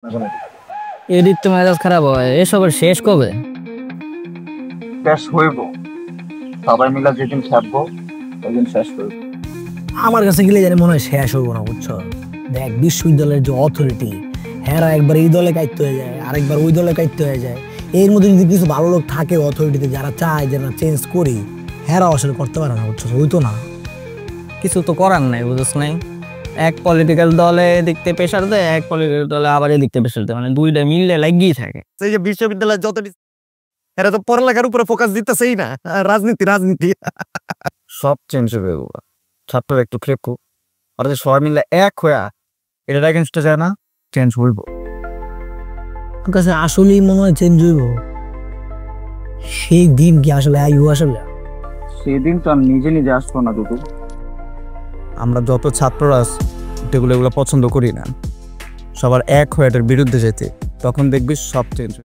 এদিক তো মেজাজ খারাপ হয়, এসবের শেষ কবে? শেষ হইব, সবাই মিলে যেদিন থাকবো ওইদিন শেষ হইব। আমার কাছে গেলে জানি মনে হয় শেষ হবো না, বুঝছো? দেখ, বিশ্ববিদ্যালয়ের যে অথরিটি, হ্যাঁ একবার এই দলে কাইতে হয়ে যায়, আরেকবার ওই দলে কাইতে হয়ে যায়। এর মধ্যে যদি কিছু ভালো লোক থাকে অথরিটিতে, যারা চায় যে না চেঞ্জ করি, হ্যাঁ আসলে করতে পারে না, বুঝছো? হইতো না, কিছু তো করার নাই, বুঝছ নাই? এক পলিটিক্যাল দলে দেখতে প্রেশার দেয়, এক পলিটিক্যাল দলে আবার দেখতে প্রেশার দেয়, মানে দুইটা মিললে লাগিয়েই থাকে। সেই যে বিশ্ববিদ্যালয়ের যত এরা তো পড়ালেখার উপরে ফোকাস দিতেছেই না, রাজনীতি রাজনীতি। সব চেঞ্জ হবে এগুলো, ছাত্ররা একটু খেপু আর যে সবাই মিলে এক হয়ে এটা এগেনস্টে যায় না, চেঞ্জ হইব। আমার কাছে আসলেই মনে হয় চেঞ্জ হইব। সেই দিন কি আসলে আইব? আসলে সেদিন তো আমি নিজে নিজে আসবো না দুটো। আমরা যত ছাত্ররা এগুলো পছন্দ করি না, সবার এক হয়ে এটার বিরুদ্ধে যেতে, তখন দেখবি সব চেঞ্জ।